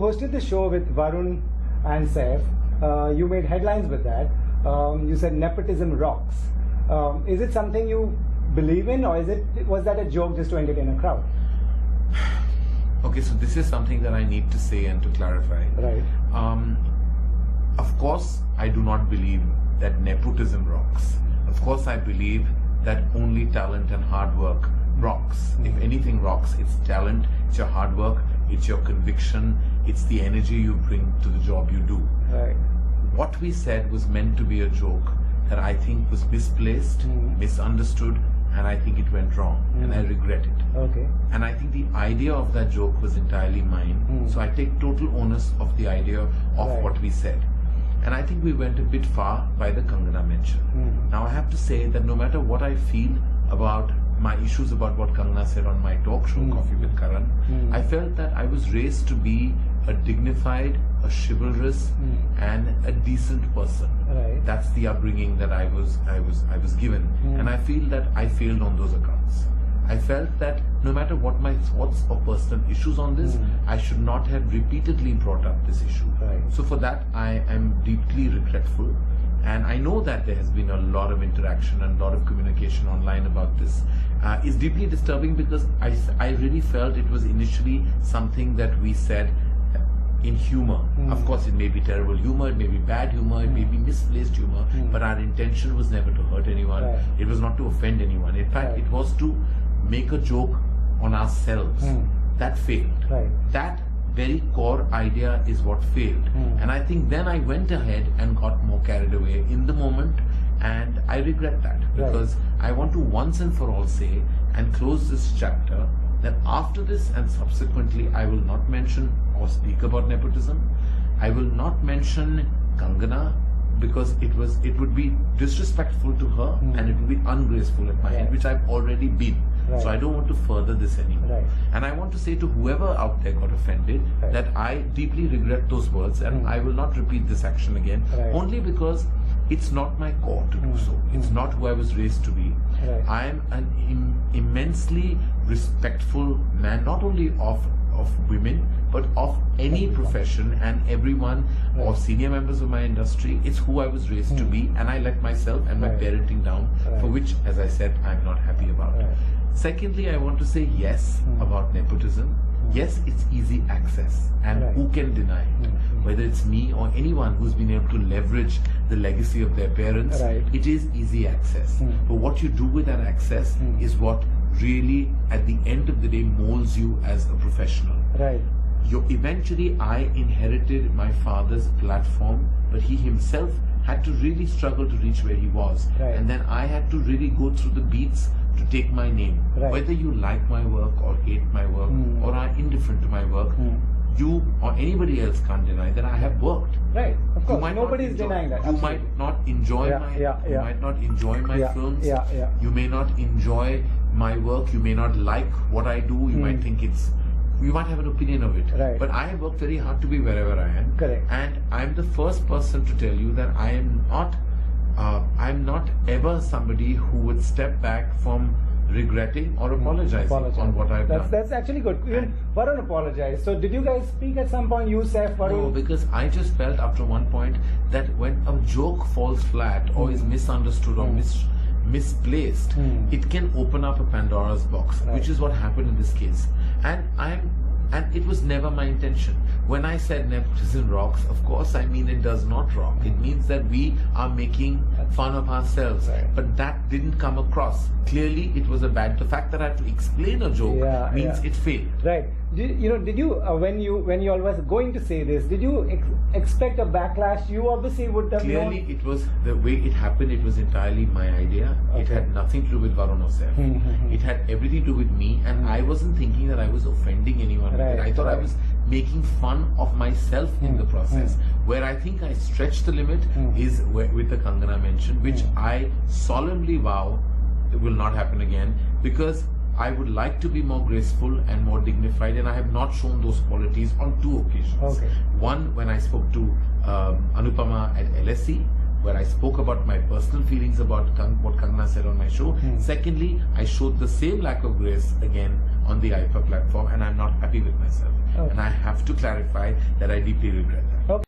hosted the show with Varun and Saif. You made headlines with that. You said nepotism rocks. Is it something you believe in, or was that a joke just to entertain a crowd? Okay, so this is something that I need to say and to clarify. Right. Of course, I do not believe that nepotism rocks. Of course, I believe that only talent and hard work rocks. If anything rocks, it's talent, it's your hard work, it's your conviction, it's the energy you bring to the job you do. Right. What we said was meant to be a joke that I think was misplaced, misunderstood, and I think it went wrong, and I regret it. Okay. And I think the idea of that joke was entirely mine, so I take total onus of the idea of what we said. And I think we went a bit far by the Kangana mention. Now I have to say that no matter what I feel about my issues about what Kangana said on my talk show, Coffee with Karan, I felt that I was raised to be a dignified, a chivalrous, and a decent person. Right. That's the upbringing that I was given, and I feel that I failed on those accounts. I felt that no matter what my thoughts or personal issues on this, I should not have repeatedly brought up this issue. Right. So for that, I am deeply regretful. And I know that there has been a lot of interaction and a lot of communication online about this. It's deeply disturbing because I really felt it was initially something that we said in humor. Of course, it may be terrible humor, it may be bad humor, it may be misplaced humor, but our intention was never to hurt anyone. Right. It was not to offend anyone. In fact, it was to make a joke on ourselves. That failed. Right. That very core idea is what failed. And I think then I went ahead and got more carried away in the moment, and I regret that because I want to once and for all say and close this chapter that after this and subsequently I will not mention or speak about nepotism. I will not mention Kangana because it would be disrespectful to her and it would be ungraceful at my end, which I've already been. Right. So I don't want to further this anymore. Right. And I want to say to whoever out there got offended that I deeply regret those words and I will not repeat this action again, only because it's not my core to do so. It's not who I was raised to be. I am an immensely respectful man, not only of women, but of any profession and everyone or senior members of my industry. It's who I was raised to be, and I let myself and my parenting down, for which, as I said, I'm not happy about. Secondly, I want to say yes about nepotism. Yes, it's easy access, and who can deny it? Whether it's me or anyone who's been able to leverage the legacy of their parents, it is easy access. But what you do with that access is what really, at the end of the day, molds you as a professional. Right. Eventually, I inherited my father's platform, but he himself had to really struggle to reach where he was. And then I had to really go through the beats to take my name. Whether you like my work or hate my work or are indifferent to my work, you or anybody else can't deny that I have worked. Right, of course. Nobody is denying that. You might not enjoy you might not enjoy my films. You may not enjoy my work. You may not like what I do. You might think you might have an opinion of it. But I have worked very hard to be wherever I am. Correct. And I'm the first person to tell you that I'm not ever somebody who would step back from regretting or apologizing on what I've done. That's actually good. Even Varun apologized. So did you guys speak at some point, you, Saif, Varun? No, because I just felt after one point that when a joke falls flat or is misunderstood or misplaced, it can open up a Pandora's box, which is what happened in this case. And it was never my intention. When I said nepotism rocks, of course I mean it does not rock. It means that we are making fun of ourselves. But that didn't come across. Clearly it was the fact that I had to explain a joke means it failed. Right. Did you when you all was going to say this, did you expect a backlash? You obviously would have Clearly known. It was the way it happened. It was entirely my idea. It had nothing to do with Varun or Saif. It had everything to do with me, and I wasn't thinking that I was offending anyone with it. I thought I was making fun of myself in the process. Where I think I stretched the limit is with the Kangana mention, which I solemnly vow it will not happen again, because I would like to be more graceful and more dignified, and I have not shown those qualities on 2 occasions. One, when I spoke to Anupama at LSE, where I spoke about my personal feelings about what Kangana said on my show. Secondly, I showed the same lack of grace again on the IIFA platform, and I'm not happy with myself. and I have to clarify that I deeply regret that. Okay.